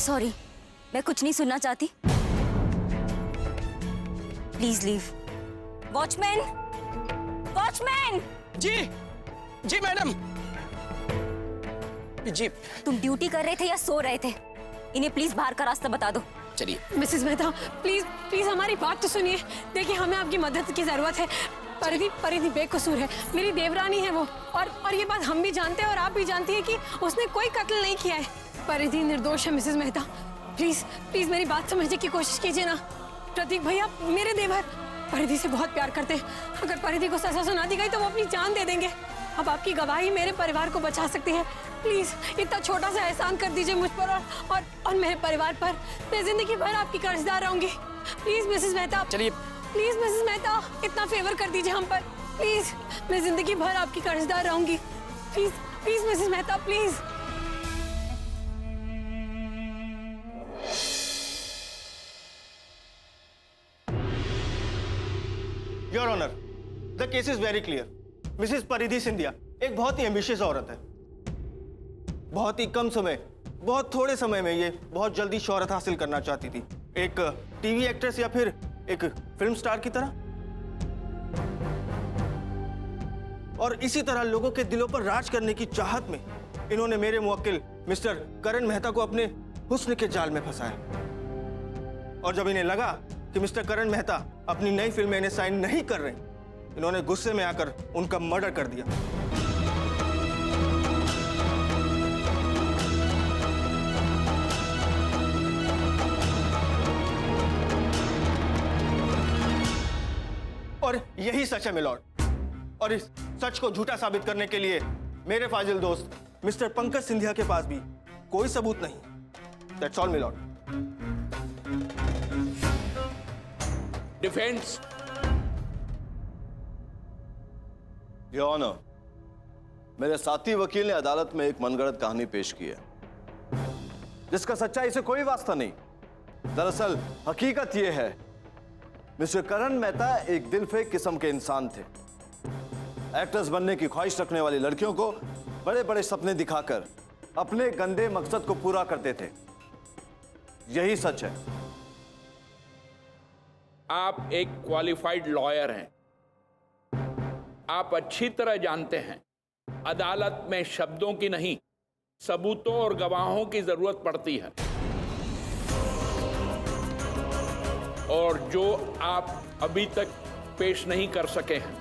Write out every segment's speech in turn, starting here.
Sorry, मैं कुछ नहीं सुनना चाहती। Please leave. Watchman, watchman. जी जी मैडम। जी। तुम ड्यूटी कर रहे थे या सो रहे थे? इन्हें प्लीज बाहर का रास्ता बता दो। चलिए। मिसेस मेहता, प्लीज प्लीज हमारी बात तो सुनिए। देखिए, हमें आपकी मदद की जरूरत है। परिधि बेकसूर है, मेरी देवरानी है वो। और ये बात हम भी जानते हैं और आप भी जानती है कि उसने कोई कत्ल नहीं किया है। परिधि निर्दोष है मिसेस मेहता। प्लीज प्लीज मेरी बात समझने की कोशिश कीजिए ना। प्रतीक भैया मेरे देवर परिधि से बहुत प्यार करते हैं। अगर परिधि को सजा सुना दी गई तो वो अपनी जान दे देंगे। अब आपकी गवाही मेरे परिवार को बचा सकती है। प्लीज इतना छोटा सा एहसान कर दीजिए मुझ पर और मेरे परिवार पर। मैं जिंदगी भर आपकी कर्जदार रहूंगी। Please Mrs Mehta. चलिए। प्लीज मिसेस मेहता, इतना फेवर कर दीजिए हम पर। प्लीज, मैं जिंदगी भर आपकी कर्जदार रहूंगी। Please please Mrs Mehta, please. Your honour, the case is very clear. Mrs Paridhi Scindia एक बहुत ही एम्बिशियस औरत है। बहुत ही कम समय, बहुत थोड़े समय में ये बहुत जल्दी शोहरत हासिल करना चाहती थी, एक टीवी एक्ट्रेस या फिर एक फिल्म स्टार की तरह। और इसी तरह लोगों के दिलों पर राज करने की चाहत में इन्होंने मेरे मुवक्किल मिस्टर करण मेहता को अपने हुस्न के जाल में फंसाया। और जब इन्हें लगा कि मिस्टर करण मेहता अपनी नई फिल्म में इन्हें साइन नहीं कर रहे, इन्होंने गुस्से में आकर उनका मर्डर कर दिया। और यही सच है मिलॉर्ड। और इस सच को झूठा साबित करने के लिए मेरे फाजिल दोस्त मिस्टर पंकज सिंधिया के पास भी कोई सबूत नहीं। That's all milord. Defence. Your honour, मेरे साथी वकील ने अदालत में एक मनगढ़ंत कहानी पेश की है जिसका सच्चाई से कोई वास्ता नहीं। दरअसल हकीकत यह है, मिस्टर करण मेहता एक दिलफेक किस्म के इंसान थे। एक्ट्रेस बनने की ख्वाहिश रखने वाली लड़कियों को बड़े बड़े सपने दिखाकर अपने गंदे मकसद को पूरा करते थे। यही सच है। आप एक क्वालिफाइड लॉयर हैं। आप अच्छी तरह जानते हैं अदालत में शब्दों की नहीं, सबूतों और गवाहों की जरूरत पड़ती है। और जो आप अभी तक पेश नहीं कर सके हैं,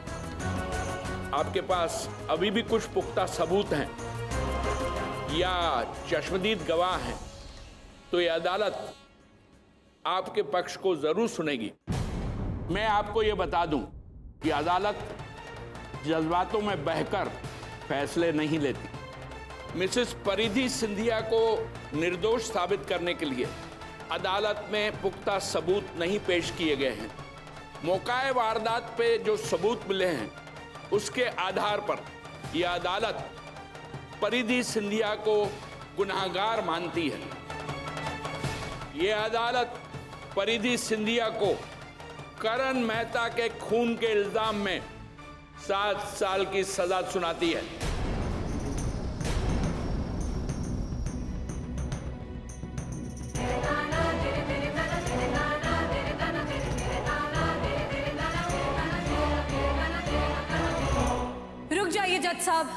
आपके पास अभी भी कुछ पुख्ता सबूत हैं या चश्मदीद गवाह हैं, तो यह अदालत आपके पक्ष को जरूर सुनेगी। मैं आपको यह बता दूं कि अदालत जज्बातों में बहकर फैसले नहीं लेती। मिसेस परिधि सिंधिया को निर्दोष साबित करने के लिए अदालत में पुख्ता सबूत नहीं पेश किए गए हैं। मौकाए वारदात पे जो सबूत मिले हैं उसके आधार पर यह अदालत परिधि सिंधिया को गुनाहगार मानती है। यह अदालत परिधि सिंधिया को करण मेहता के खून के इल्जाम में 7 साल की सजा सुनाती है। रुक जाइए जज साहब।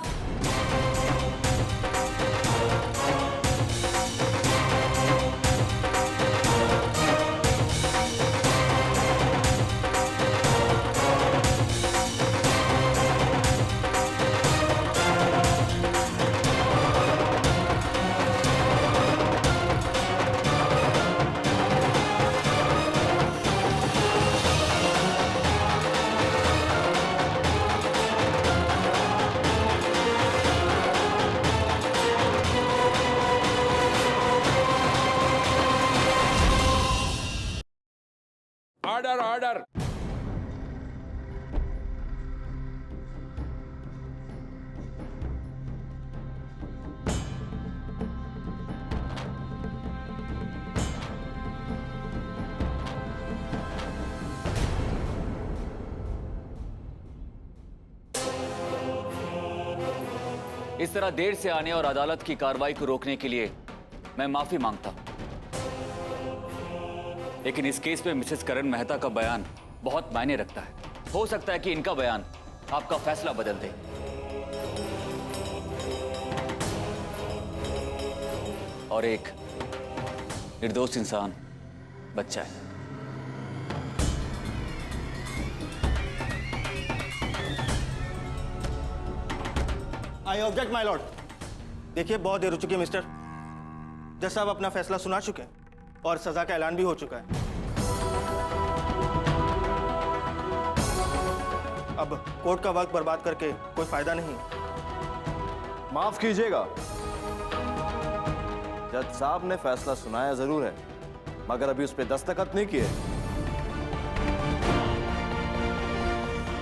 Order order. इस तरह देर से आने और अदालत की कार्रवाई को रोकने के लिए मैं माफी मांगता हूं। लेकिन इस केस में मिसेस करण मेहता का बयान बहुत मायने रखता है। हो सकता है कि इनका बयान आपका फैसला बदल दे। और एक निर्दोष इंसान बच जाए। I object my Lord. देखिए, बहुत देर हो चुकी है मिस्टर। जज साहब अपना फैसला सुना चुके हैं और सजा का ऐलान भी हो चुका है। अब कोर्ट का वक्त बर्बाद करके कोई फायदा नहीं। माफ कीजिएगा, जज साहब ने फैसला सुनाया जरूर है, मगर अभी उस पर दस्तखत नहीं किए।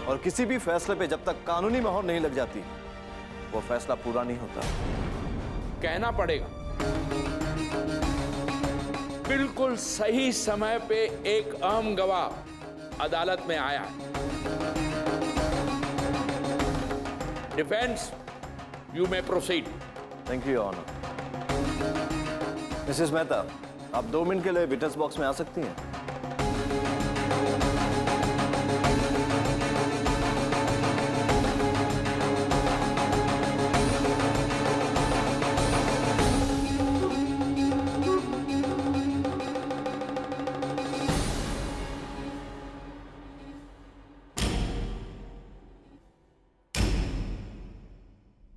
और किसी भी फैसले पे जब तक कानूनी मोहर नहीं लग जाती, वो फैसला पूरा नहीं होता। कहना पड़ेगा, बिल्कुल सही समय पे एक अहम गवाह अदालत में आया। Defence, you may proceed. Thank you, your honour. Mrs Mehta, आप 2 मिनट के लिए विटनेस बॉक्स में आ सकती हैं।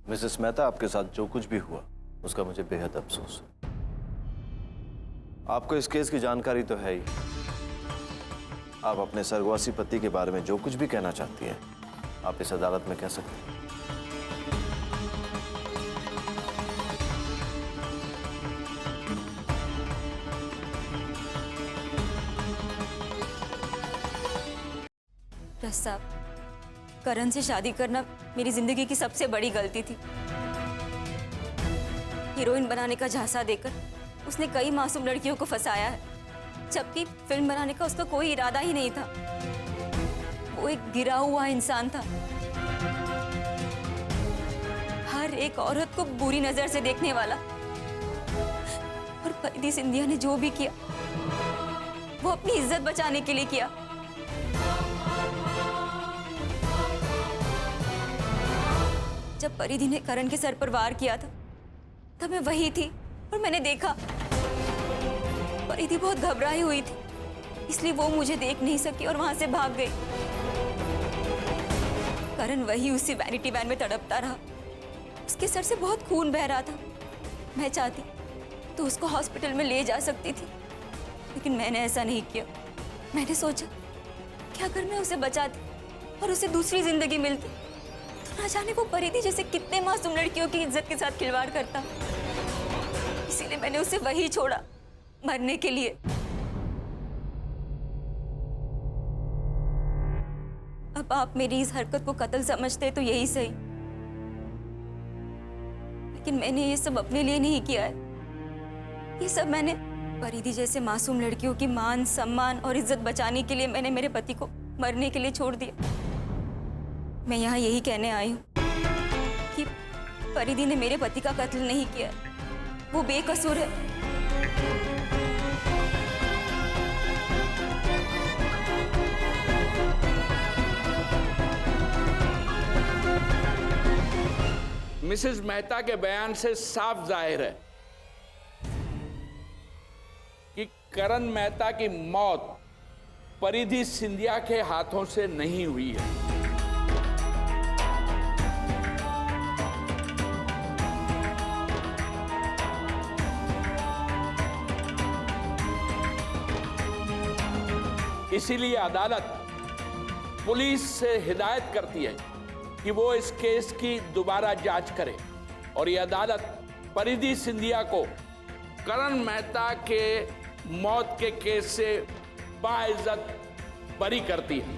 मिसेस मेहता, आपके साथ जो कुछ भी हुआ उसका मुझे बेहद अफसोस है। आपको इस केस की जानकारी तो है ही। आप अपने स्वर्गवासी पति के बारे में जो कुछ भी कहना चाहती हैं, आप इस अदालत में कह सकते हैं। जज साहब, करण से शादी करना मेरी जिंदगी की सबसे बड़ी गलती थी। हीरोइन बनाने का झांसा देकर उसने कई मासूम लड़कियों को फंसाया है, जबकि फिल्म बनाने का उसका कोई इरादा ही नहीं था। वो एक गिरा हुआ इंसान था, हर एक औरत को बुरी नजर से देखने वाला। और परिधि सिंधिया ने जो भी किया, वो अपनी इज्जत बचाने के लिए किया। जब परिधि ने करण के सर पर वार किया था, तब मैं वही थी और मैंने देखा। परिधि बहुत घबराई हुई थी, इसलिए वो मुझे देख नहीं सकी और वहां से भाग गई। करण वही उसी वैनिटी वैन में तड़पता रहा। उसके सर से बहुत खून बह रहा था। मैं चाहती तो उसको हॉस्पिटल में ले जा सकती थी, लेकिन मैंने ऐसा नहीं किया। मैंने सोचा कि अगर मैं उसे बचाती और उसे दूसरी जिंदगी मिलती, तो ना जाने वो परिधि जैसे कितने मासूम लड़कियों की इज्जत के साथ खिलवाड़ करता। इसीलिए मैंने उसे वही छोड़ा, मरने के लिए। अब आप मेरी इस हरकत को कत्ल समझते तो यही सही, लेकिन मैंने ये सब अपने लिए नहीं किया है। ये सब मैंने परिधि जैसे मासूम लड़कियों की मान, सम्मान और इज्जत बचाने के लिए मैंने मेरे पति को मरने के लिए छोड़ दिया। मैं यहाँ यही कहने आई हूँ कि परिधि ने मेरे पति का कत्ल नहीं किया, वो बेकसूर है। मिसेस मेहता के बयान से साफ जाहिर है कि करण मेहता की मौत परिधि सिंधिया के हाथों से नहीं हुई है। इसीलिए अदालत पुलिस से हिदायत करती है कि वो इस केस की दोबारा जांच करे और ये अदालत परिधि सिंधिया को करण मेहता के मौत के केस से बाइज्जत बरी करती है।